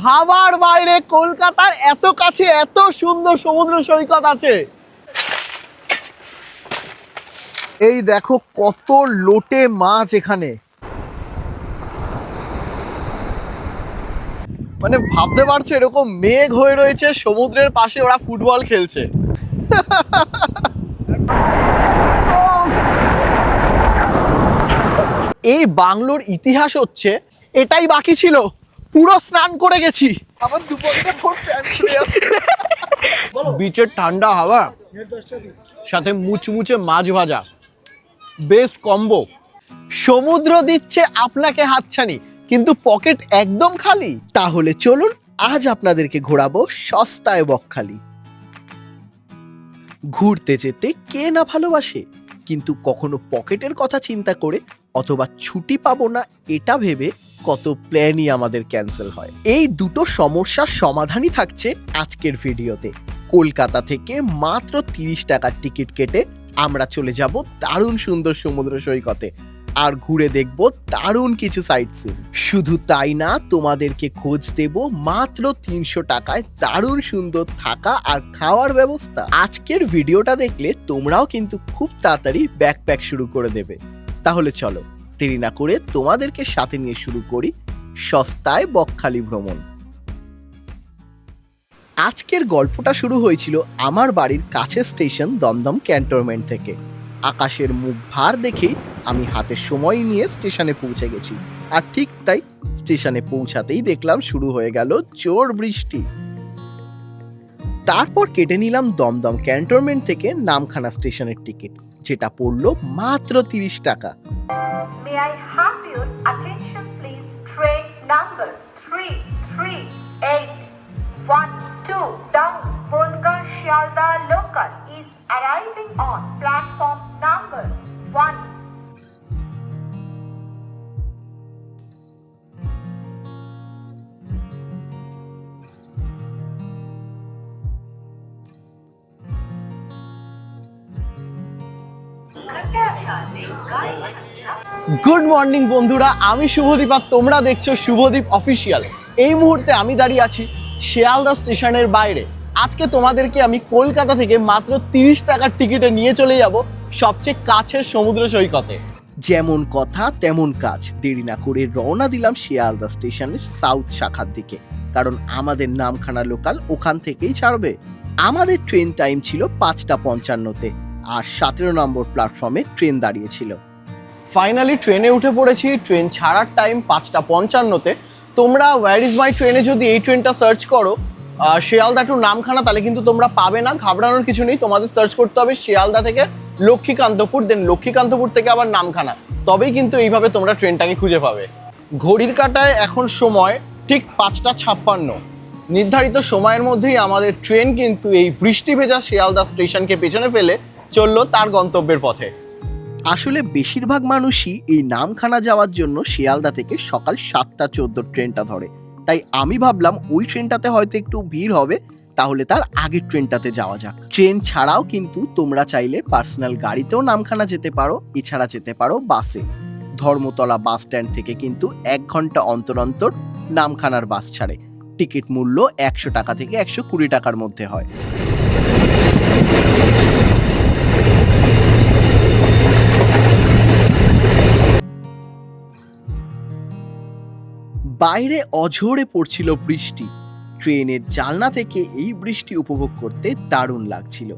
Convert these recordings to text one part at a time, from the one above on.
ভাবার বাইরে কলকাতার এত কাছে এত সুন্দর সমুদ্র সৈকত আছে। এই দেখো কত লোটে মাছ এখানে, মানে ভাবতে পারছো এরকম মেঘ হয়ে রয়েছে, সমুদ্রের পাশে ওরা ফুটবল খেলছে। এই বাংলোর ইতিহাস হচ্ছে, এটাই বাকি ছিল, পুরো স্নান করে গেছি। আমার দুপুরটা বিচের ঠান্ডা হাওয়া সাথে মুচমুচে মাছ ভাজা, বেস্ট কম্বো। সমুদ্র দিচ্ছে আপনাকে হাতছানি, কিন্তু পকেট একদম খালি। তাহলে চলুন আজ আপনাদেরকে ঘোরাবো সস্তায় বকখালি। ঘুরতে যেতে কে না ভালোবাসে, কিন্তু কখনো পকেটের কথা চিন্তা করে অথবা ছুটি পাবো না এটা ভেবে কত প্ল্যানই আমাদের ক্যান্সেল হয়। এই দুটো সমস্যার সমাধানই থাকছে আজকের ভিডিওতে। কলকাতা থেকে মাত্র 30 টাকার টিকিট কেটে আমরা চলে যাব দারুণ সুন্দর সমুদ্র সৈকতে, আর ঘুরে দেখব দারুণ কিছু সাইট সিন। শুধু তাই না, তোমাদেরকে খোঁজ দেব মাত্র 300 টাকায় দারুণ সুন্দর থাকা আর খাওয়ার ব্যবস্থা। আজকের ভিডিওটা দেখলে তোমরাও কিন্তু খুব তাড়াতাড়ি ব্যাকপ্যাক শুরু করে দেবে। তাহলে চলো দেরি না করে তোমাদেরকে সাথে নিয়ে শুরু করি সস্তায় বকখালি ভ্রমণ। আজকের গল্পটা শুরু হয়েছিল আমার বাড়ির কাছের স্টেশন দমদম ক্যান্টনমেন্ট থেকে। আকাশের মুখ ভার দেখেই আমি হাতে সময় নিয়ে স্টেশনে পৌঁছে গেছি, আর ঠিক তাই স্টেশনে পৌঁছাতেই দেখলাম শুরু হয়ে গেল জোর বৃষ্টি। তারপর কেটে নিলাম দমদম ক্যান্টনমেন্ট থেকে নামখানা স্টেশনের টিকিট, যেটা পড়লো মাত্র 30 টাকা। May I have your attention please? Train number 338112 down Bonga Shialda local is arriving on platform number 1. Good morning বন্ধুরা, আমি শুভদীপ আর তোমরা দেখছো শুভদীপ অফিসিয়াল। এই মুহূর্তে আমি দাঁড়িয়ে আছি শিয়ালদা স্টেশনের বাইরে। আজকে তোমাদেরকে আমি কলকাতা থেকে মাত্র 30 টাকার টিকিটে নিয়ে চলে যাব সবচেয়ে কাছের সমুদ্র সৈকতে। যেমন কথা তেমন কাজ, দেরি না করে রওনা দিলাম শিয়ালদা স্টেশনের সাউথ শাখার দিকে, কারণ আমাদের নামখানা লোকাল ওখান থেকেই ছাড়বে। আমাদের ট্রেন টাইম ছিল 5টা 55-তে, আর 17 নম্বর প্ল্যাটফর্মে ট্রেন দাঁড়িয়েছিল। ফাইনালি ট্রেনে উঠে পড়েছি। ট্রেন ছাড়ার টাইম 5টা 55-তে। তোমরা ওয়্যার ইজ মাই ট্রেনে যদি এই ট্রেনটা সার্চ করো শিয়ালদা টু নামখানা, তাহলে কিন্তু তোমরা পাবে না। ঘাবড়ানোর কিছু নেই, তোমাদের সার্চ করতে হবে শিয়ালদা থেকে লক্ষ্মীকান্তপুর, দেন লক্ষ্মীকান্তপুর থেকে আবার নামখানা, তবেই কিন্তু এইভাবে তোমরা ট্রেনটাকে খুঁজে পাবে। ঘড়ির কাঁটায় এখন সময় ঠিক 5টা 56। নির্ধারিত সময়ের মধ্যেই আমাদের ট্রেন কিন্তু এই বৃষ্টি ভেজা শিয়ালদা স্টেশনকে পেছনে ফেলে চললো তার গন্তব্যের পথে। আসলে বেশিরভাগ মানুষই এই নামখানা যাওয়ার জন্য শিয়ালদা থেকে সকাল 7টা 14 ট্রেনটা ধরে, তাই আমি ভাবলাম ওই ট্রেনটাতে হয়তো একটু ভিড় হবে, তাহলে তার আগের ট্রেনটাতে যাওয়া যাক। ট্রেন ছাড়াও কিন্তু তোমরা চাইলে পার্সোনাল গাড়িতেও নামখানা যেতে পারো, এছাড়া যেতে পারো বাসে। ধর্মতলা বাস স্ট্যান্ড থেকে কিন্তু 1 ঘন্টা অন্তর অন্তর নামখানার বাস ছাড়ে। টিকিট মূল্য 100 টাকা থেকে 120 টাকার মধ্যে হয়। বাইরে অঝোরে পড়ছিল বৃষ্টি। ট্রেনের জানলা থেকে এই বৃষ্টি উপভোগ করতে দারুণ লাগছিল,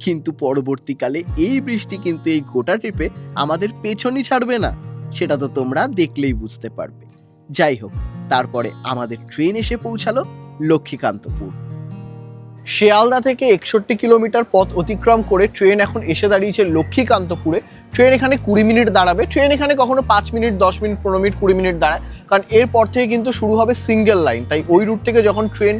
কিন্তু পরবর্তীকালে এই বৃষ্টি কিন্তু এই গোটা ট্রিপে আমাদের পেছনই ছাড়বে না, সেটা তো তোমরা দেখলেই বুঝতে পারবে। যাই হোক, তারপরে আমাদের ট্রেন এসে পৌঁছালো লক্ষ্মীকান্তপুর। শিয়ালদা থেকে 61 কিলোমিটার পথ অতিক্রম করে ট্রেন এখন এসে দাঁড়িয়েছে লক্ষ্মীকান্তপুরে। ট্রেন এখানে 20 মিনিট দাঁড়াবে। ট্রেন এখানে কখনো 5 মিনিট, 10 মিনিট, 15 মিনিট, 20 মিনিট দাঁড়ায়, কারণ এরপর থেকে কিন্তু শুরু হবে সিঙ্গেল লাইন। তাই ওই রুট থেকে যখন ট্রেন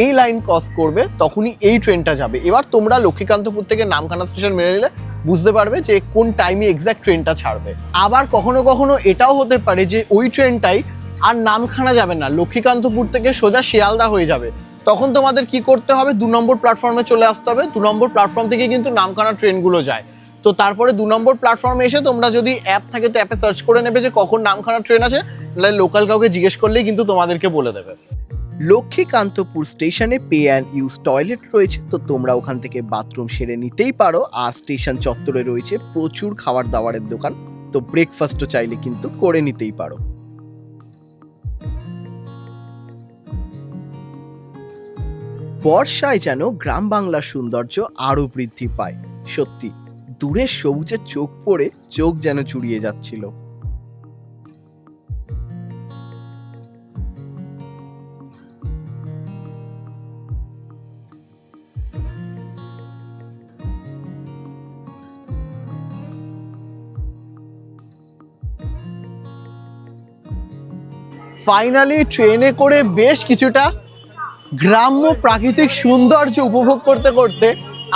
এই লাইন ক্রস করবে তখনই এই ট্রেনটা যাবে। এবার তোমরা লক্ষ্মীকান্তপুর থেকে নামখানা স্টেশন মেনে নিলে বুঝতে পারবে যে কোন টাইমে এক্স্যাক্ট ট্রেনটা ছাড়বে। আবার কখনো কখনো এটাও হতে পারে যে ওই ট্রেনটাই আর নামখানা যাবে না, লক্ষ্মীকান্তপুর থেকে সোজা শিয়ালদা হয়ে যাবে। তখন তোমাদের কি করতে হবে, 2 নম্বর প্ল্যাটফর্মে চলে আসতে হবে। 2 নম্বর প্ল্যাটফর্ম থেকে কিন্তু নামখানা ট্রেনগুলো যায়। তো তারপরে 2 নম্বর প্ল্যাটফর্মে এসে তোমরা যদি অ্যাপ থাকে তো অ্যাপে সার্চ করে নেবে যে কখন নামখানা ট্রেন আছে, নাহলে লোকাল কাউকে জিজ্ঞেস করলেই কিন্তু তোমাদেরকে বলে দেবে। লক্ষ্মীকান্তপুর স্টেশনে পে অ্যান্ড ইউজ টয়লেট রয়েছে, তো তোমরা ওখান থেকে বাথরুম সেরে নিতেই পারো। আর স্টেশন চত্বরে রয়েছে প্রচুর খাবার দাবারের দোকান, তো ব্রেকফাস্টও চাইলে কিন্তু করে নিতেই পারো। বর্ষায় যেন গ্রাম বাংলার সৌন্দর্য আরো বৃদ্ধি পায়। সত্যি দূরের সবুজে চোখ পড়ে চোখ যেন চুড়িয়ে যাচ্ছিল। ফাইনালি ট্রেনে করে বেশ কিছুটা গ্রাম্য প্রাকৃতিক সৌন্দর্য উপভোগ করতে করতে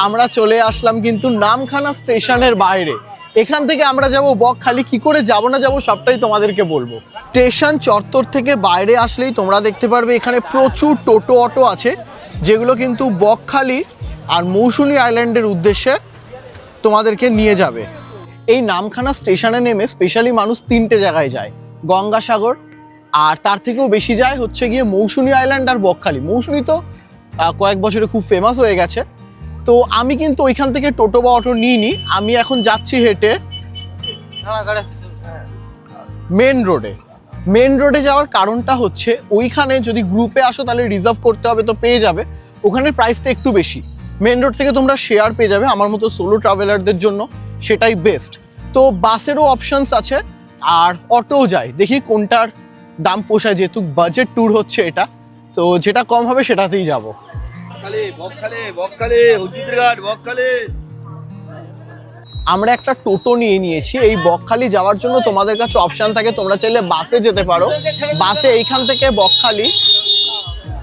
আমরা চলে আসলাম কিন্তু নামখানা স্টেশনের বাইরে। এখান থেকে আমরা যাব বকখালি। কি করে যাব না যাব সবটাই তোমাদেরকে বলবো। স্টেশন চত্বর থেকে বাইরে আসলেই তোমরা দেখতে পারবে এখানে প্রচুর টোটো অটো আছে, যেগুলো কিন্তু বকখালি আর মৌসুনী আইল্যান্ডের উদ্দেশ্যে তোমাদেরকে নিয়ে যাবে। এই নামখানা স্টেশনে নেমে স্পেশালি মানুষ তিনটে জায়গায় যায়, গঙ্গাসাগর, আর তার থেকেও বেশি যায় হচ্ছে গিয়ে মৌসুনী আইল্যান্ড আর বকখালি। মৌসুনী তো কয়েক বছরে খুব ফেমাস হয়ে গেছে। তো আমি কিন্তু ওইখান থেকে টোটো বা অটো নিইনি, আমি এখন যাচ্ছি হেঁটে মেন রোডে। মেন রোডে যাওয়ার কারণটা হচ্ছে ওইখানে যদি গ্রুপে আসো তাহলে রিজার্ভ করতে হবে, তো পেয়ে যাবে। ওখানের প্রাইসটা একটু বেশি। মেন রোড থেকে তোমরা শেয়ার পেয়ে যাবে, আমার মতো সোলো ট্রাভেলারদের জন্য সেটাই বেস্ট। তো বাসেরও অপশনস আছে আর অটোও যায়, দেখি কোনটার দাম পোষায়। যেহেতু বাজেট ট্যুর হচ্ছে এটা, তো যেটা কম হবে সেটাতেই যাব। আমরা একটা টোটো নিয়ে নিয়েছি এই বকখালি যাওয়ার জন্য। তোমাদের কাছে অপশন থাকে, তোমরা চাইলে বাসে যেতে পারো। বাসে এইখান থেকে বকখালি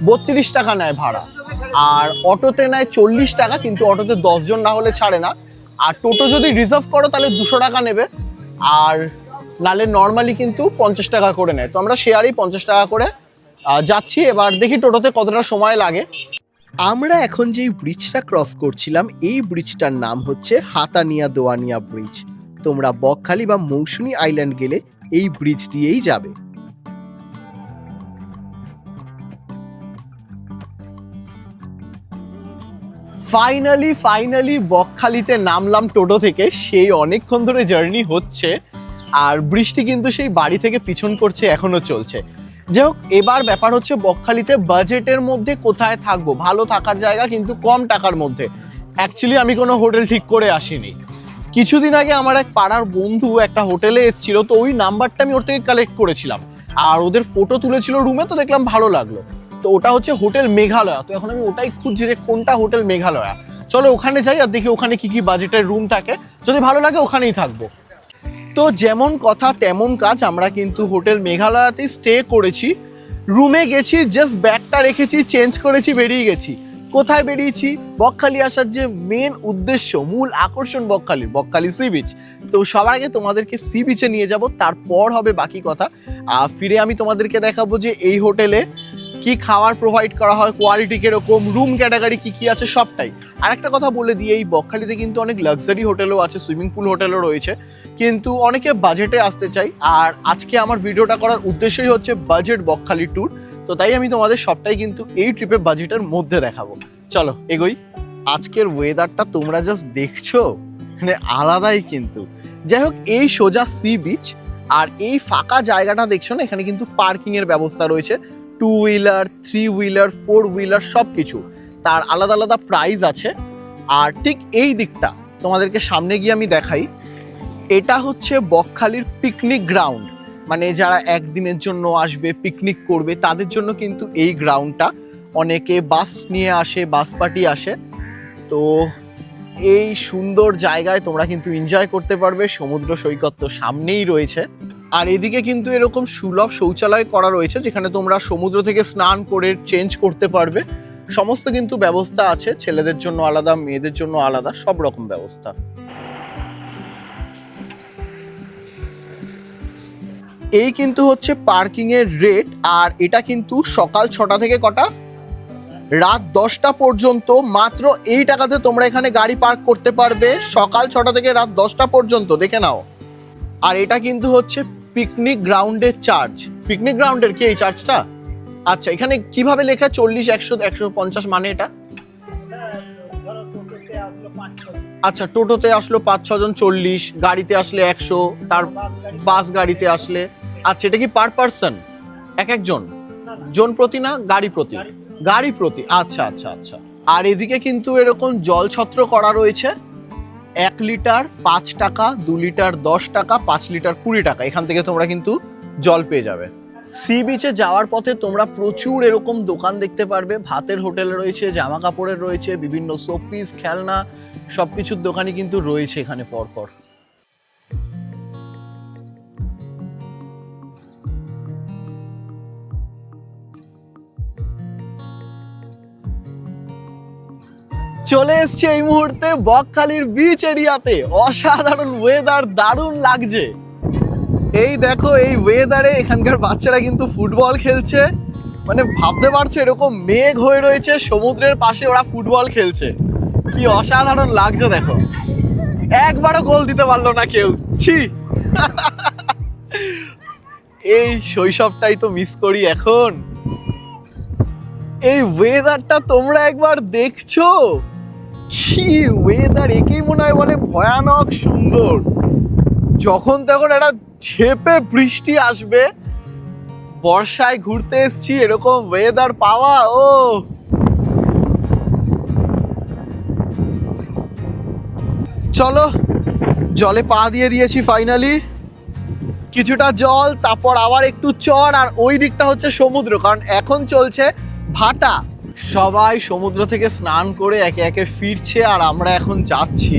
32 টাকা নেয় ভাড়া, আর অটোতে নেয় 40 টাকা, কিন্তু অটোতে 10 জন না হলে ছাড়ে না। আর টোটো যদি রিজার্ভ করো তাহলে 200 টাকা নেবে, আর নালে নর্মালি কিন্তু 50 টাকা করে নেয়। তো আমরা শেয়ারই 50 টাকা করে যাচ্ছি। এবার দেখি টোটোতে কতটা সময় লাগে। আমরা এখন যেই ব্রিজটা ক্রস করছিলাম, এই ব্রিজটার নাম হচ্ছে হাতানিয়া দোয়ানিয়া ব্রিজ। তোমরা বকখালি বা মৌসুনী আইল্যান্ড গেলে এই ব্রিজ দিয়েই যাবে। ফাইনালি বকখালিতে নামলাম টোটো থেকে। সেই অনেকক্ষণ ধরে জার্নি হচ্ছে, আর বৃষ্টি কিন্তু সেই বাড়ি থেকে পিছন করছে, এখনো চলছে। যাই হোক, এবার ব্যাপার হচ্ছে বকখালিতে বাজেটের মধ্যে কোথায় থাকবো, ভালো থাকার জায়গা কিন্তু কম টাকার মধ্যে। অ্যাকচুয়ালি আমি কোনো হোটেল ঠিক করে আসিনি। কিছুদিন আগে আমার এক পাড়ার বন্ধু একটা হোটেলে এসেছিল, তো ওই নাম্বারটা আমি ওর থেকে কালেক্ট করেছিলাম, আর ওদের ফটো তুলেছিল রুমে, তো দেখলাম ভালো লাগলো। তো ওটা হচ্ছে হোটেল মেঘালয়া। তো এখন আমি ওটাই খুঁজছি যে কোনটা হোটেল মেঘালয়া। চলো ওখানে যাই আর দেখি ওখানে কি কি বাজেটের রুম থাকে, যদি ভালো লাগে ওখানেই থাকবো। তো যেমন কথা তেমন কাজ, আমরা কিন্তু হোটেল মেঘালয়াতেই স্টে করেছি। রুমে গেছি, জাস্ট ব্যাগটা রেখেছি, চেঞ্জ করেছি, বেরিয়ে গেছি। কোথায় বেরিয়েছি? বকখালি আসার যে মেন উদ্দেশ্য, মূল আকর্ষণ বকখালি সি বিচ। তো সবার আগে তোমাদেরকে সি বিচে নিয়ে যাব, তারপর হবে বাকি কথা। ফিরে আমি তোমাদেরকে দেখাবো যে এই হোটেলে কি খাবার প্রোভাইড করা হয়, কোয়ালিটি কিরকম, রুম ক্যাটাগরি কি কি আছে সবটাই। আর একটা কথা বলে দিই, এই বকখালিতে কিন্তু অনেক লাক্সারি হোটেলও আছে, সুইমিং পুল হোটেলও রয়েছে, কিন্তু অনেকে বাজেটে আসতে চাই। আর আজকে আমার ভিডিওটা করার উদ্দেশ্যই হচ্ছে বাজেট বকখালি ট্যুর। তো তাই আমি তোমাদের সবটাই কিন্তু এই ট্রিপে বাজেটের মধ্যে দেখাবো। চলো এগোই। আজকের ওয়েদারটা তোমরা জাস্ট দেখছো, মানে আলাদাই কিন্তু। যাই হোক, এই সোজা সি বিচ, আর এই ফাঁকা জায়গাটা দেখছো না, এখানে কিন্তু পার্কিং এর ব্যবস্থা রয়েছে। 2 হুইলার, 3 হুইলার, 4 হুইলার সব কিছু, তার আলাদা আলাদা প্রাইস আছে। আর ঠিক এই দিকটা তোমাদেরকে সামনে গিয়ে আমি দেখাই। এটা হচ্ছে বকখালির পিকনিক গ্রাউন্ড, মানে যারা একদিনের জন্য আসবে, পিকনিক করবে, তাদের জন্য কিন্তু এই গ্রাউন্ডটা। অনেকে বাস নিয়ে আসে, বাস পার্টি আসে। তো এই সুন্দর জায়গায় তোমরা কিন্তু এনজয় করতে পারবে। সমুদ্র সৈকত তো সামনেই রয়েছে, আর এদিকে কিন্তু এরকম সুলভ শৌচালয় করা রয়েছে, যেখানে তোমরা সমুদ্র থেকে স্নান করে চেঞ্জ করতে পারবে। সমস্ত কিন্তু ব্যবস্থা আছে, ছেলেদের জন্য আলাদা, মেয়েদের জন্য আলাদা, সব রকম ব্যবস্থা। এই কিন্তু হচ্ছে পার্কিং এর রেট, আর এটা কিন্তু সকাল 6টা থেকে কটা, রাত 10টা পর্যন্ত। মাত্র এই টাকাতে তোমরা এখানে গাড়ি পার্ক করতে পারবে, সকাল 6টা থেকে রাত 10টা পর্যন্ত, দেখে নাও। আর এটা কিন্তু হচ্ছে পিকনিক গ্রাউন্ডের চার্জ। পিকনিক গ্রাউন্ডের কি এই চার্জটা? আচ্ছা, এখানে কিভাবে লেখা 40, 100, 150 মানে এটা? আচ্ছা, টোটোতে আসলো 5-6 জন 40, গাড়িতে আসলে 100, তার বাস গাড়িতে আসলে। আচ্ছা, এটা কি পার পার্সন, এক একজন, জন প্রতি না গাড়ি প্রতি? গাড়ি প্রতি, আচ্ছা আচ্ছা আচ্ছা। আর এদিকে কিন্তু এরকম জল ছত্র করা রয়েছে, 1 লিটার 5 টাকা, 2 লিটার 10 টাকা, 5 লিটার 20 টাকা। এখান থেকে তোমরা কিন্তু জল পেয়ে যাবে। সি বিচে যাওয়ার পথে তোমরা প্রচুর এরকম দোকান দেখতে পারবে। ভাতের হোটেল রয়েছে, জামা কাপড়ের রয়েছে, বিভিন্ন শোপিস, খেলনা, সবকিছুর দোকানই কিন্তু রয়েছে এখানে পরপর। চলে এসছে এই মুহূর্তে বকখালির বিচ এরিয়াতে। অসাধারণ ওয়েদার, দারুণ লাগছে। এই দেখো, এই ওয়েদারে এখানকার বাচ্চারা কিন্তু ফুটবল খেলছে। মানে ভাবতে পারছো এরকম মেঘ হয়ে রয়েছে, সমুদ্রের পাশে ওরা ফুটবল খেলছে। কি অসাধারণ লাগছে দেখো। একবারও গোল দিতে পারলো না কেউ, ছি। এই শৈশবটাই তো মিস করি এখন। এই ওয়েদারটা তোমরা একবার দেখছো, কি ওয়েদার! একেই মনে হয় বলে ভয়ানক সুন্দর। যখন তখন একটা ঝেপে বৃষ্টি আসবে। বর্ষায় ঘুরতে এসছি, এরকম ওয়েদার পাওয়া, ও চলো, জলে পা দিয়ে দিয়েছি ফাইনালি। কিছুটা জল, তারপর আবার একটু চড়, আর ওই দিকটা হচ্ছে সমুদ্র, কারণ এখন চলছে ভাটা। সবাই সমুদ্র থেকে স্নান করে একে একে ফিরছে, আর আমরা এখন যাচ্ছি।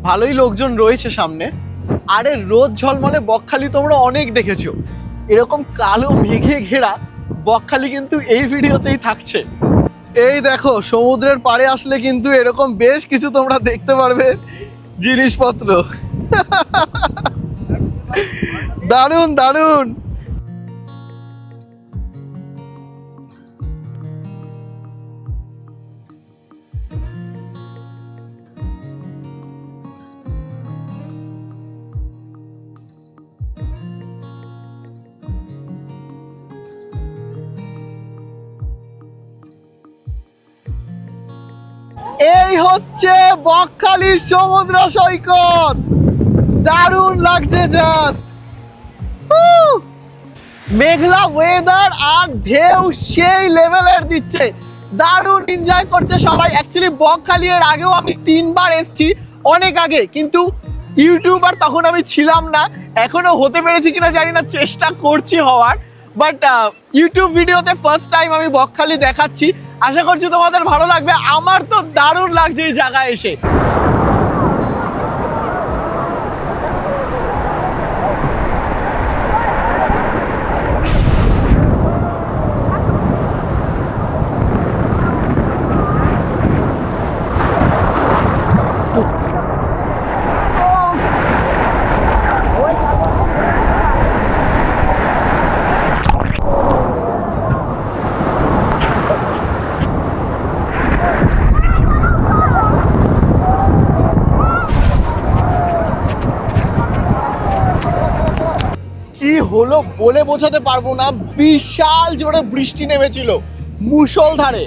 ভালোই লোকজন রয়েছে সামনে। আরে রোদ ঝলমলে বকখালি তোমরা অনেক দেখেছো, এরকম কালো মেঘে ঘেরা বকখালি কিন্তু এই ভিডিওতেই থাকছে। এই দেখো, সমুদ্রের পাড়ে আসলে কিন্তু এরকম বেশ কিছু তোমরা দেখতে পারবে জিনিসপত্র। দারুণ দারুণ। এই হচ্ছে বকখালির সমুদ্র সৈকত, দারুণ লাগছে জাস্ট। মেঘলা ওয়েদার আর ঢেউ সেই লেভেলের দিচ্ছে, দারুণ এনজয় করছে সবাই। অ্যাকচুয়ালি বকখালি এর আগেও আমি 3 বার এসেছি, অনেক আগে, কিন্তু ইউটিউবার তখন আমি ছিলাম না। এখনো হতে পেরেছি কিনা জানি না, চেষ্টা করছি হওয়ার। বাট ইউটিউব ভিডিওতে ফার্স্ট টাইম আমি বকখালি দেখাচ্ছি। আশা করছি তোমাদের ভালো লাগবে। আমার তো দারুণ লাগছে এই জায়গায় এসে। কি হলো বলে বোঝাতে পারবো না, বিশাল জোরে বৃষ্টি নেমেছিল, মুষলধারে।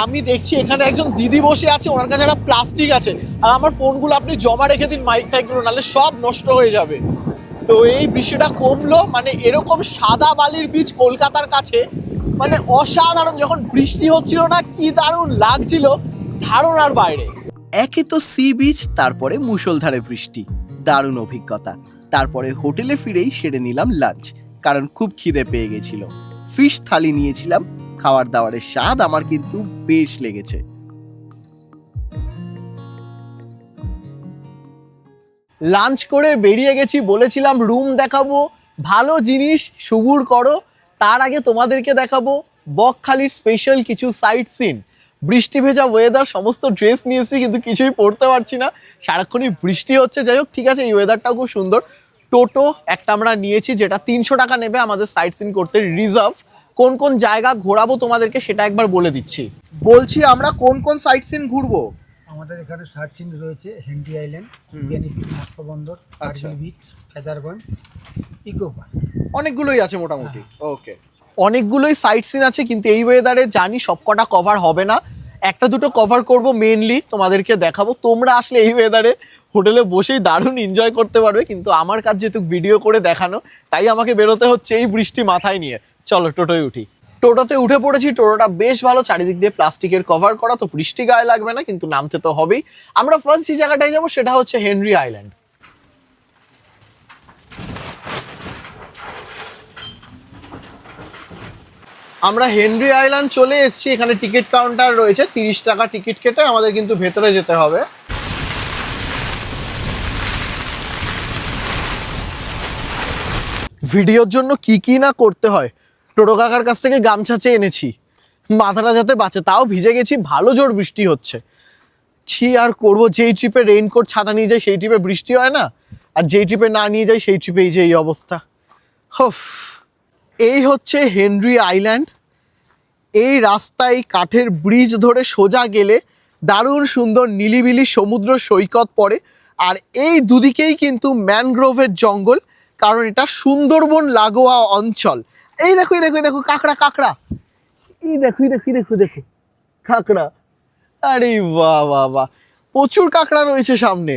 আমি দেখছি এখানে একজন দিদি বসে আছে, ওনার কাছে একটা প্লাস্টিক আছে। আর আমার ফোনগুলো আপনি জমা রেখে দিন, মাইক টাইকগুলো, নাহলে সব নষ্ট হয়ে যাবে। তো এই বৃষ্টিটা কমলো, মানে এরকম সাদা বালির বীচ কলকাতার কাছে, মানে অসাধারণ। যখন বৃষ্টি হচ্ছিল না, কি দারুণ লাগছিল, ধারণার বাইরে। একে তো সি বিচ, তারপরে মুষলধারে বৃষ্টি, দারুণ অভিজ্ঞতা। তারপরে হোটেলে ফিরেই সেরে নিলাম লাঞ্চ, কারণ খুব খিদে পেয়ে গেছিল। ফিশ থালি নিয়েছিলাম, খাবার দাবারের স্বাদ আমার কিন্তু বেশ লেগেছে। লাঞ্চ করে বেরিয়ে গেছি, বলেছিলাম রুম দেখাবো, ভালো জিনিস সুগুর করো। তার আগে তোমাদেরকে দেখাবো বকখালির স্পেশাল কিছু সাইট সিন। বৃষ্টি ভেজা ওয়েদার, সমস্ত ড্রেস নিয়েছি কিন্তু কিছুই পরতে পারছি না, সারাক্ষণই বৃষ্টি হচ্ছে। যাই হোক, ঠিক আছে, এই ওয়েদারটাও খুব সুন্দর। টোটো একটা আমরা নিয়েছি, যেটা 300 টাকা নেবে আমাদের সাইট সিন করতে, রিজার্ভ। কোন কোন জায়গা ঘোরাবো তোমাদেরকে সেটা একবার বলে দিচ্ছি। বলছি, আমরা কোন কোন সাইট সিন ঘুরবো? আমাদের এখানে সাইট সিন রয়েছে হেন্ডি আইল্যান্ড, বেনিফিস মৎস্য বন্দর, Kargil beach, Frasergunj, eco park, অনেকগুলোই আছে মোটামুটি। ওকে, অনেকগুলোই সাইট সিন আছে, কিন্তু এই ওয়েদারে জানি সবকটা কভার হবে না। একটা দুটো কভার করব, মেনলি তোমাদেরকে দেখাবো। তোমরা আসলে এই ওয়েদারে হোটেলে বসেই দারুণ এনজয় করতে পারবে, কিন্তু আমার কাজ যেহেতু ভিডিও করে দেখানো, তাই আমাকে বেরোতে হচ্ছে এই বৃষ্টি মাথায় নিয়ে। চলো টোটোয় উঠি। টোটোতে উঠে পড়েছি। টোটোটা বেশ ভালো, চারিদিক দিয়ে প্লাস্টিকের কভার করা, তো বৃষ্টি গায়ে লাগবে না, কিন্তু নামতে তো হবেই। আমরা ফার্স্ট যে জায়গাটায় যাবো সেটা হচ্ছে হেনরি আইল্যান্ড। আমরা হেনরি আইল্যান্ড চলে এসেছি। এখানে টিকিট কাউন্টার রয়েছে, 30 টাকা টিকিট কেটে আমাদের কিন্তু ভেতরে যেতে হবে। ভিডিওর জন্য কি কি না করতে হয়। টোটো কাকার কাছ থেকে গামছা চেয়ে এনেছি, মাথাটা যাতে বাঁচে, তাও ভিজে গেছি, ভালো জোর বৃষ্টি হচ্ছে। ছি আর করবো, যেই ট্রিপে রেইনকোট ছাতা নিয়ে যাই সেই ট্রিপে বৃষ্টি হয় না, আর যেই ট্রিপে না নিয়ে যাই সেই ট্রিপে এই যে এই অবস্থা। হোফ। এই হচ্ছে হেনরি আইল্যান্ড। এই রাস্তায় কাঠের ব্রিজ ধরে সোজা গেলে দারুণ সুন্দর নিলিবিলি সমুদ্র সৈকত পড়ে, আর এই দুদিকেই কিন্তু ম্যানগ্রোভের জঙ্গল, কারণ এটা সুন্দরবন লাগোয়া অঞ্চল। এই দেখো এই দেখো এই দেখো কাঁকড়া কাঁকড়া, এই দেখো এই দেখো এই দেখো দেখো কাঁকড়া। আরে বাহ বাহ বাহ, প্রচুর কাঁকড়া রয়েছে সামনে।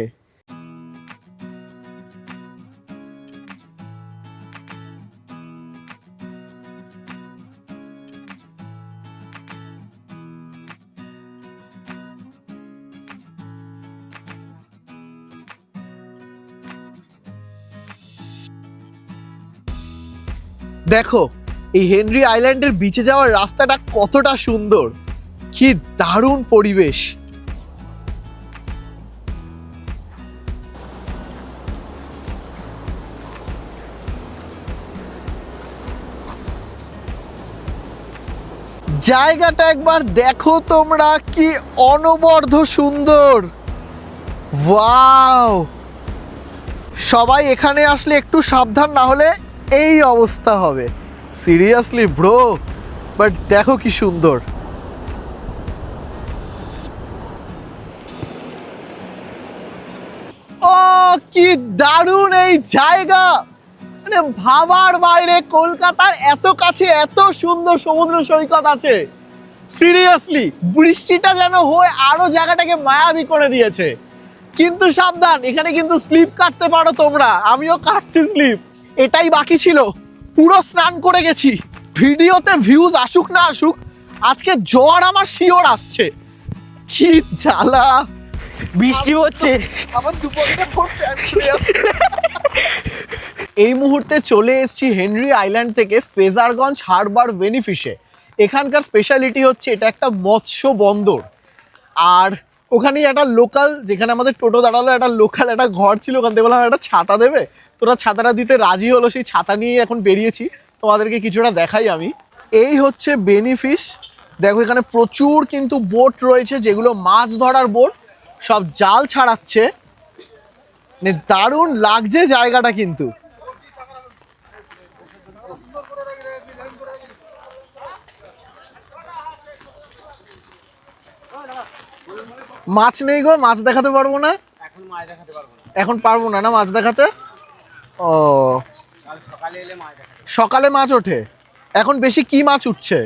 দেখো এই হেনরি আইল্যান্ডের বিচে যাওয়ার রাস্তাটা কতটা সুন্দর, কি দারুণ পরিবেশ। জায়গাটা একবার দেখো তোমরা, কি অনবদ্য সুন্দর। ওয়াও, সবাই এখানে আসলে একটু সাবধান, না হলে এই অবস্থা হবে। সিরিয়াসলি ব্রো, বাট দেখো কি সুন্দর। ও কি দারুণ এই জায়গা, মানে ভাবার বাইরে। কলকাতার এত কাছে এত সুন্দর সমুদ্র সৈকত আছে। সিরিয়াসলি বৃষ্টিটা যেন হয়ে আরো জায়গাটাকে মায়াবী করে দিয়েছে। কিন্তু সাবধান, এখানে কিন্তু স্লিপ কাটতে পারো তোমরা, আমিও কাটছি স্লিপ। এটাই বাকি ছিল, পুরো স্নান করে গেছি। ভিডিওতে ভিউজ আসুক না আসুক, আজকে জ্বর আমার শিওর আসছে। কি জ্বালা, বৃষ্টি হচ্ছে। আমার দুপুরটা পড়ছে। এই মুহূর্তে চলে এসেছি হেনরি আইল্যান্ড থেকে ফ্রেজারগঞ্জ হারবার বেনিফিশে। এখানকার স্পেশালিটি হচ্ছে এটা একটা মৎস্য বন্দর, আর ওখানেই একটা লোকাল, যেখানে আমাদের টোটো দাঁড়ালো, একটা লোকাল একটা ঘর ছিল, ওখান থেকে বললাম একটা ছাতা দেবে, তোরা ছাতাটা দিতে রাজি হলো। সেই ছাতা নিয়ে এখন বেরিয়েছি, তোমাদেরকে কিছুটা দেখাই আমি। এই হচ্ছে বেনিফিশ। দেখো এখানে প্রচুর কিন্তু বোট রয়েছে, যেগুলো মাছ ধরার বোট, সব জাল ছাড়াচ্ছে। মানে দারুণ লাগছে জায়গাটা কিন্তু। মাছ নেই গো, মাছ দেখাতে পারবো না এখন, পারবো না না মাছ দেখাতে। ও, সকালে মাছ ওঠে। এখন বেশি কি মাছ উঠছে?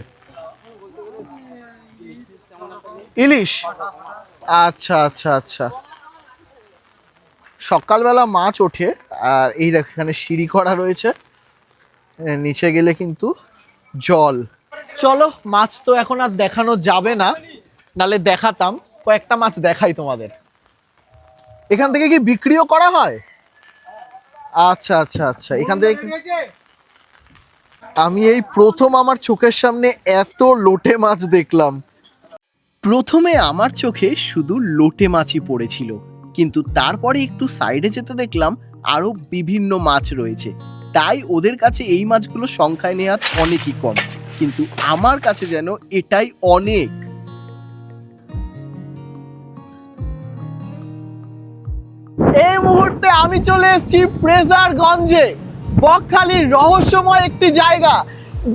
ইলিশ। আচ্ছা আচ্ছা আচ্ছা, সকালবেলা মাছ ওঠে। আর এই দেখ এখানে সিঁড়ি করা রয়েছে, নিচে গেলে কিন্তু জল। চলো, মাছ তো এখন আর দেখানো যাবে না, নালে দেখাতাম। কয়েকটা মাছ দেখাই তোমাদের। এখান থেকে কি বিক্রিও করা হয়? আচ্ছা আচ্ছা আচ্ছা, এখান থেকে আমি এই প্রথম আমার চোখের সামনে এত লোটে মাছ দেখলাম। প্রথমে আমার চোখে শুধু লোটে মাছই পড়েছিল, কিন্তু তারপরে একটু সাইডে যেতে দেখলাম আরো বিভিন্ন মাছ রয়েছে। তাই ওদের কাছে এই মাছগুলো সংখ্যায় নেওয়া অনেকই কম, কিন্তু আমার কাছে যেন এটাই অনেক। এই মুহূর্তে আমি চলে এসেছি ফ্রেজারগঞ্জে, বকখালির রহস্যময় একটি জায়গা।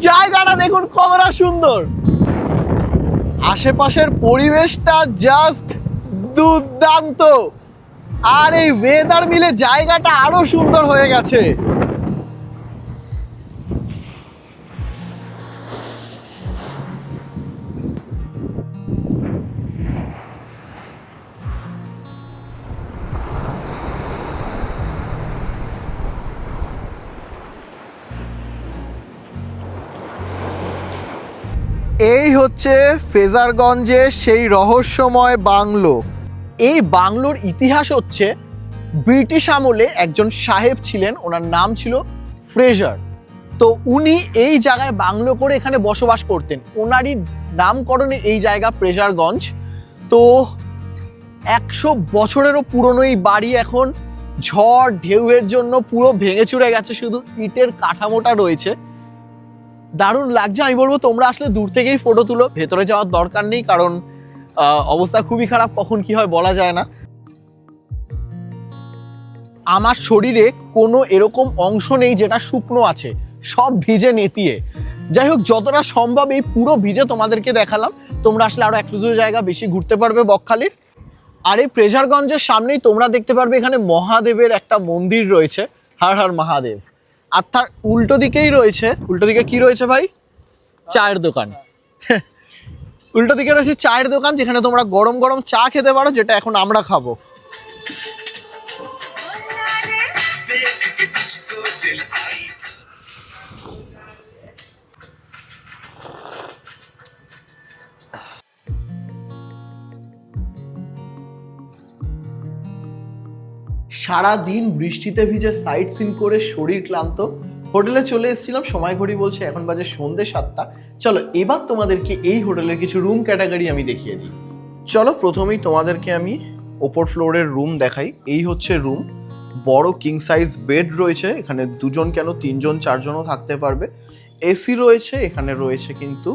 জায়গাটা দেখুন কতটা সুন্দর, আশেপাশের পরিবেশটা জাস্ট দুর্দান্ত, আর এই ওয়েদার মিলে জায়গাটা আরো সুন্দর হয়ে গেছে। এই হচ্ছে ফ্রেজারগঞ্জের সেই রহস্যময় বাংলো। এই বাংলোর ইতিহাস হচ্ছে ব্রিটিশ আমলে একজন সাহেব ছিলেন, ওনার নাম ছিল ফ্রেজার। তো উনি এই জায়গায় বাংলো করে এখানে বসবাস করতেন, ওনারই নামকরণে এই জায়গা ফ্রেজারগঞ্জ। তো 100 বছরেরও পুরনো এই বাড়ি এখন ঝড় ঢেউয়ের জন্য পুরো ভেঙে চুরে গেছে, শুধু ইটের কাঠামোটা রয়েছে। দারুণ লাগছে। আমি বলবো তোমরা আসলে দূর থেকেই ফটো তুলো, ভেতরে যাওয়ার দরকার নেই, কারণ অবস্থা খুবই খারাপ, কখন কি হয় বলা যায় না। আমার শরীরে কোনো এরকম অংশ নেই যেটা শুকনো আছে, সব ভিজে নেতিয়ে। যাই হোক, যতটা সম্ভব এই পুরো ভিজে তোমাদেরকে দেখালাম। তোমরা আসলে আরো একটু দূর জায়গা বেশি ঘুরতে পারবে বকখালির। আর এই ফ্রেজারগঞ্জের সামনেই তোমরা দেখতে পারবে এখানে মহাদেবের একটা মন্দির রয়েছে, হর হর মহাদেব। আর তার উল্টো দিকেই রয়েছে, উল্টো দিকে কি রয়েছে ভাই? চায়ের দোকান। উল্টো দিকে রয়েছে চায়ের দোকান, যেখানে তোমরা গরম গরম চা খেতে পারো, যেটা এখন আমরা খাবো। সারা দিন বৃষ্টিতে ভিজে সাইট সিন করে শরীর ক্লান্ত, হোটেলে চলে এসেছিলাম। সময় ঘড়ি বলছে এখন বাজে সন্ধ্যে 7টা। চলো এবার তোমাদেরকে এই হোটেলের কিছু রুম ক্যাটাগরি আমি দেখিয়ে দিই। চলো প্রথমেই তোমাদেরকে আমি ওপর ফ্লোরের রুম দেখাই। এই হচ্ছে রুম, বড় কিং সাইজ বেড রয়েছে, এখানে 2জন কেন 3জন 4জনও থাকতে পারবে। এসি রয়েছে, এখানে রয়েছে কিন্তু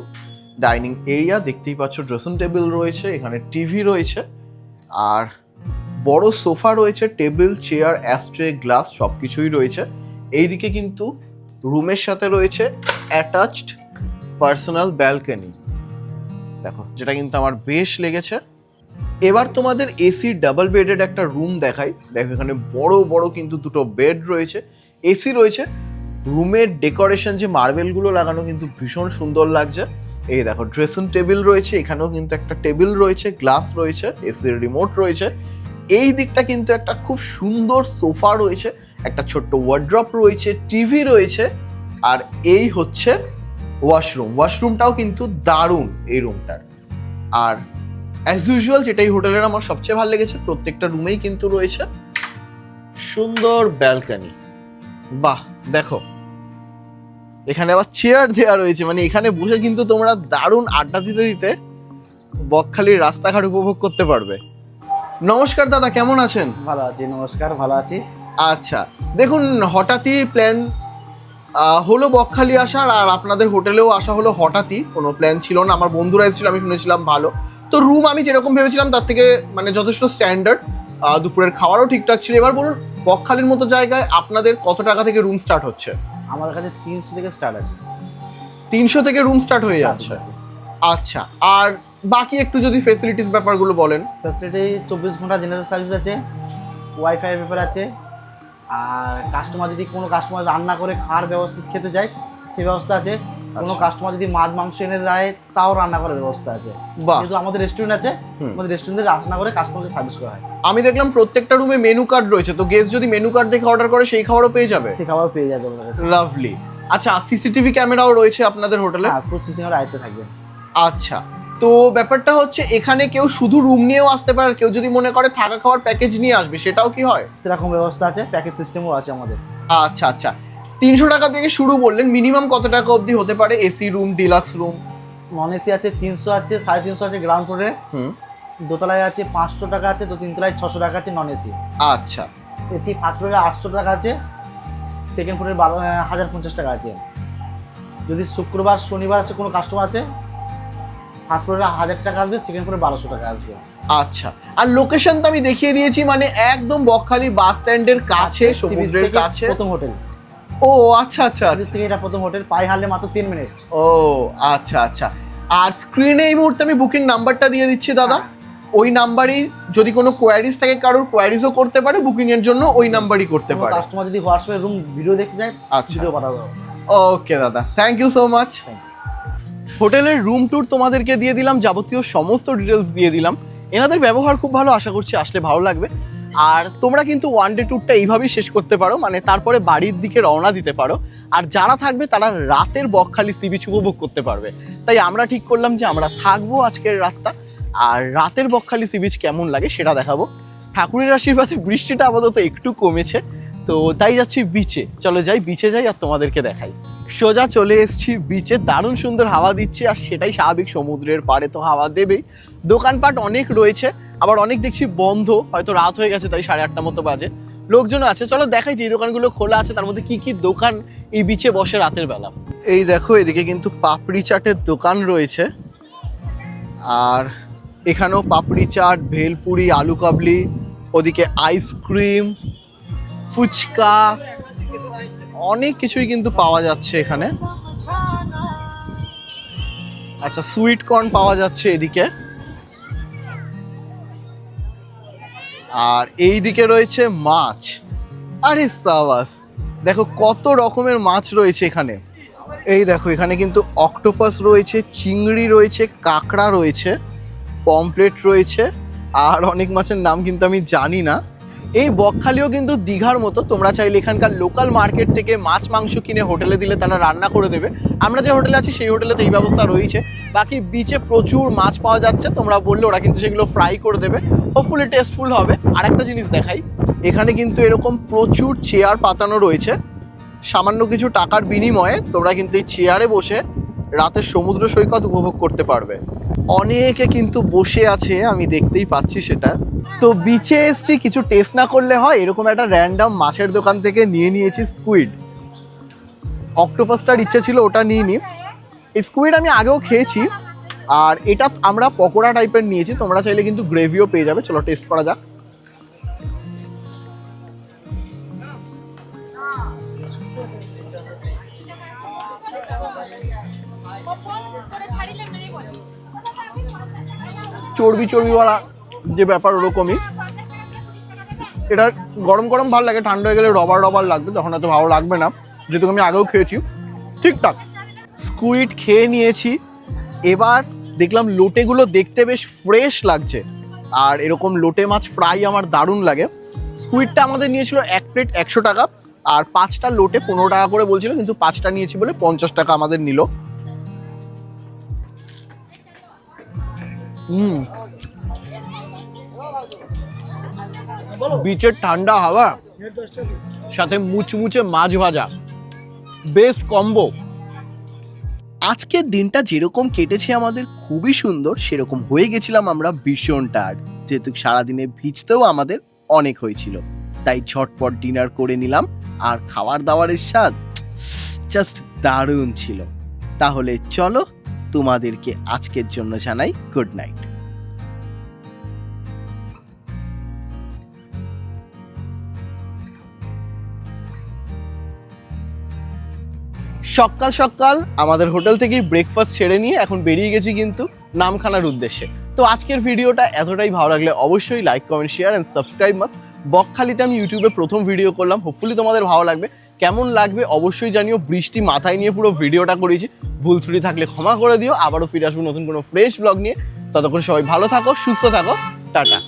ডাইনিং এরিয়া, দেখতেই পাচ্ছ ড্রেসিং টেবিল রয়েছে, এখানে টিভি রয়েছে, আর বড় সোফা রয়েছে, টেবিল চেয়ার অ্যাস্ট্রে গ্লাস সব কিছুই রয়েছে। এইদিকে কিন্তু রুমের সাথে রয়েছে অ্যাটাচড পার্সোনাল ব্যালকনি, দেখো, যেটা কিন্তু আমার বেশ লেগেছে। এবার তোমাদের এসি ডাবল বেডেড একটা রুম দেখাই। দেখো এখানে বড় বড় কিন্তু 2টো বেড রয়েছে, এসি রয়েছে। রুমের ডেকোরেশন যে মার্বেলগুলো লাগানো কিন্তু ভীষণ সুন্দর লাগছে। এই দেখো ড্রেসিং টেবিল রয়েছে, এখানেও কিন্তু একটা টেবিল রয়েছে, গ্লাস রয়েছে, এসির রিমোট রয়েছে। এই দিকটা কিন্তু একটা খুব সুন্দর সোফা রয়েছে, একটা ছোট্ট ওয়ার্ড্রপ রয়েছে, টিভি রয়েছে, আর এই হচ্ছে ওয়াশরুম। ওয়াশরুমটাও কিন্তু দারুণ এই রুমটার। আর অ্যাজ ইউজুয়াল যেটা এই হোটেলের আমার সবচেয়ে ভালো লেগেছে, প্রত্যেকটা রুমেই কিন্তু রয়েছে সুন্দর ব্যালকনি। বাহ, দেখো এখানে আবার চেয়ার দেওয়া রয়েছে, মানে এখানে বসে কিন্তু তোমরা দারুণ আড্ডা দিতে দিতে বকখালির রাস্তাঘাট উপভোগ করতে পারবে। নমস্কার দাদা, কেমন আছেন? ভালো আছি, নমস্কার, ভালো আছি। আচ্ছা, দেখুন হঠাৎই প্ল্যান হলো বকখালি আসার, আর আপনাদের হোটেলেও আসা হলো হঠাৎই, কোনো প্ল্যান ছিল না। আমার বন্ধুরা এসেছিল, আমি শুনেছিলাম ভালো। তো রুম আমি যেরকম ভেবেছিলাম তার থেকে মানে যথেষ্ট স্ট্যান্ডার্ড, দুপুরের খাবারও ঠিকঠাক ছিল। এবার বলুন বকখালির মতো জায়গায় আপনাদের কত টাকা থেকে রুম স্টার্ট হচ্ছে? আমাদের কাছে 300 থেকে স্টার্ট আছে। 300 থেকে রুম স্টার্ট হয়ে যাচ্ছে? আচ্ছা, আর বাকি একটু যদি ফেসিলিটিস ব্যাপারগুলো বলেন। ফ্যাসিলিটি 24 ঘন্টা জেনারেল সার্ভিস আছে, ওয়াইফাই ব্যাপার আছে, আর কাস্টমার যদি কোনো কাস্টমার রান্না করে খাওয়ার ব্যবস্থা খেতে যায় সেই ব্যবস্থা আছে। কোনো কাস্টমার যদি মাছ মাংস এনে দেয় তাও রান্না করার ব্যবস্থা আছে। যেহেতু আমাদের রেস্টুরেন্ট আছে, আমাদের রেস্টুরেন্টে রান্না করে কাস্টমারকে সার্ভিস করা হয়। আমি দেখলাম প্রত্যেকটা রুমে মেনু কার্ড রয়েছে, তো গেস্ট যদি মেনু কার্ড দেখে অর্ডার করে সেই খাবারও পেয়ে যাবে? সেই খাবার পেয়ে যাবে আমাদের কাছে। লাভলি। আচ্ছা, সিসিটিভি ক্যামেরাও রয়েছে আপনাদের হোটেলে? হ্যাঁ, পুরো সিসিটিভির আয়ত্তে থাকবে। আচ্ছা, তো ব্যাপারটা হচ্ছে এখানে কেউ শুধু রুম নিয়েও আসতে পারে, কেউ যদি মনে করে থাকা খাওয়ার প্যাকেজ নিয়ে আসবে সেটাও কি হয়? সেরকম ব্যবস্থা আছে, প্যাকেজ সিস্টেমও আছে আমাদের। আচ্ছা আচ্ছা, 300 টাকা থেকে শুরু বললেন, মিনিমাম কত টাকা অবধি হতে পারে? AC room, deluxe room? Non AC আছে 300 আছে, 350 আছে গ্রাউন্ড ফ্লোরে, দোতলায় আছে 500 টাকা আছে, তো তিনতলায় 600 টাকা আছে নন এসি। আচ্ছা, এসি ফার্স্ট ফ্লোরে 800 টাকা আছে, সেকেন্ড ফ্লোরে 1050 টাকা আছে। যদি শুক্রবার শনিবার আছে কোনো কাস্টমার আছে, ফার্স্ট ফ্লোরে 1000 টাকা আসবে, সেকেন্ড ফ্লোরে 1200 টাকা আসবে। আচ্ছা, আর লোকেশন তো আমি দেখিয়ে দিয়েছি, মানে একদম বকখালি বাস স্ট্যান্ডের কাছে, সমুদ্রের কাছে প্রথম হোটেল। ও আচ্ছা আচ্ছা, এটা প্রথম হোটেল, পায়ে হারলে মাত্র 3 মিনিট। ও আচ্ছা আচ্ছা। আর স্ক্রিনে এই মুহূর্তে আমি বুকিং নাম্বারটা দিয়ে দিচ্ছি দাদা, ওই নাম্বারই যদি কোনো কোয়ারিজ থাকে, কারোর কোয়ারিজও করতে পারে, বুকিং এর জন্য ওই নাম্বারই করতে পারে। কাস্টমার যদি হোয়াটসঅ্যাপে রুম ভিডিও দেখতে যায়, আচ্ছা, ভিডিও পাঠাবো। ওকে দাদা, থ্যাংক ইউ সো মাচ। হোটেলের রুম ট্যুর তোমাদেরকে দিয়ে দিলাম, যাবতীয় সমস্ত ডিটেলস দিয়ে দিলাম। এনাদের ব্যবহার খুব ভালো, আশা করছি আসলে ভালো লাগবে। আর তোমরা কিন্তু ওয়ান ডে ট্যুরটা এইভাবেই শেষ করতে পারো, মানে তারপরে বাড়ির দিকে রওনা দিতে পারো। আর যারা থাকবে তারা রাতের বকখালি সি বিচ উপভোগ করতে পারবে। তাই আমরা ঠিক করলাম যে আমরা থাকবো আজকের রাতটা, আর রাতের বকখালি সি বিচ কেমন লাগে সেটা দেখাবো। ঠাকুরের আশীর্বাদে বৃষ্টিটা আপাতত একটু কমেছে, তো তাই যাচ্ছি বিচে। চলো যাই, বিচে যাই আর তোমাদেরকে দেখাই। সোজা চলে এসেছি বিচে, দারুণ সুন্দর হাওয়া দিচ্ছে, আর সেটাই স্বাভাবিক, সমুদ্রের পাড়ে তো হাওয়া দেবেই। দোকানপাট অনেক রয়েছে, আবার অনেক দেখছি বন্ধ, হয়তো রাত হয়ে গেছে তাই 8:30 মতো বাজে। লোকজন আছে, চলো দেখাই যে দোকানগুলো খোলা আছে তার মধ্যে কি কি দোকান এই বিচে বসে রাতের বেলা। এই দেখো, এদিকে কিন্তু পাপড়ি চাটের দোকান রয়েছে, আর এখানেও পাপড়ি চাট, ভেলপুরি, আলু কাবলি, ওদিকে আইসক্রিম, ফুচকা, অনেক কিছুই কিন্তু পাওয়া যাচ্ছে এখানে। আচ্ছা, সুইট কর্ন পাওয়া যাচ্ছে এদিকে, আর এই দিকে রয়েছে মাছ। আরে সাবাস, দেখো কত রকমের মাছ রয়েছে এখানে। এই দেখো, এখানে কিন্তু অক্টোপাস রয়েছে, চিংড়ি রয়েছে, কাঁকড়া রয়েছে, পমফ্রেট রয়েছে, আর অনেক মাছের নাম কিন্তু আমি জানি না। এই বকখালিও কিন্তু দীঘার মতো, তোমরা চাইলে এখানকার লোকাল মার্কেট থেকে মাছ মাংস কিনে হোটেলে দিলে তারা রান্না করে দেবে। আমরা যে হোটেলে আছি সেই হোটেলে তো এই ব্যবস্থা রয়েছে। বাকি বিচে প্রচুর মাছ পাওয়া যাচ্ছে, তোমরা বললে ওরা কিন্তু সেগুলো ফ্রাই করে দেবে, হোপফুলি টেস্টফুল হবে। আর একটা জিনিস দেখাই, এখানে কিন্তু এরকম প্রচুর চেয়ার পাতানো রয়েছে, সামান্য কিছু টাকার বিনিময়ে তোমরা কিন্তু এই চেয়ারে বসে রাতের সমুদ্র সৈকত উপভোগ করতে পারবে। অনেকে কিন্তু বসে আছে, আমি দেখতেই পাচ্ছি সেটা। তো বিচে এসছি, কিছু টেস্ট না করলে হয়, এরকম একটা র্যান্ডম মাছের দোকান থেকে নিয়ে নিয়েছি স্কুইড। অক্টোপাসটার ইচ্ছে ছিল, ওটা নিয়ে নিই। এই স্কুইড আমি আগেও খেয়েছি, আর এটা আমরা পকোড়া টাইপের নিয়েছি, তোমরা চাইলে কিন্তু গ্রেভিও পেয়ে যাবে। চলো টেস্ট করা যাক। চর্বি চর্বিওয়ালা যে ব্যাপার ওরকমই। এটা গরম গরম ভালো লাগে, ঠান্ডা হয়ে গেলে রবার রবার লাগবে, তখন এত ভালো লাগবে না, যেহেতু আমি আগেও খেয়েছি। ঠিকঠাক স্কুইড খেয়ে নিয়েছি। এবার দেখলাম লোটেগুলো দেখতে বেশ ফ্রেশ লাগছে, আর এরকম লোটে মাছ ফ্রাই আমার দারুণ লাগে। স্কুইডটা আমাদের নিয়েছিল 1 প্লেট 100 টাকা, আর 5টা লোটে 15 টাকা করে বলছিল, কিন্তু 5টা নিয়েছি বলে 50 টাকা আমাদের নিল। বিচের ঠান্ডা হাওয়া সাথে মুচমুচে মাছ ভাজা, বেস্ট কম্বো। আজকের দিনটা যেরকম কেটেছে আমাদের খুবই সুন্দর, সেরকম হয়ে গেছিলাম আমরা ভীষণ টায়ার্ড, যেহেতু সারাদিনে ভিজতেও আমাদের অনেক হয়েছিল। তাই ঝটপট ডিনার করে নিলাম, আর খাবার দাবারের স্বাদ জাস্ট দারুণ ছিল। তাহলে চলো, তোমাদেরকে আজকের জন্য জানাই গুড নাইট। সকাল সকাল আমাদের হোটেল থেকেই ব্রেকফাস্ট ছেড়ে নিয়ে এখন বেরিয়ে গেছি কিন্তু নামখানার উদ্দেশ্যে। তো আজকের ভিডিওটা এতটাই ভালো লাগলে অবশ্যই like, comment, share and subscribe must. বকখালিতে আমি ইউটিউবে প্রথম ভিডিও করলাম, হোপফুলি তোমাদের ভালো লাগবে। কেমন লাগবে অবশ্যই জানিও। বৃষ্টি মাথায় নিয়ে পুরো ভিডিওটা করেছি, ভুল ত্রুটি থাকলে ক্ষমা করে দিও। আবারও ফিরে আসবো নতুন কোনো ফ্রেশ ব্লগ নিয়ে। ততক্ষণ সবাই ভালো থাকো, সুস্থ থাকো, টাটা।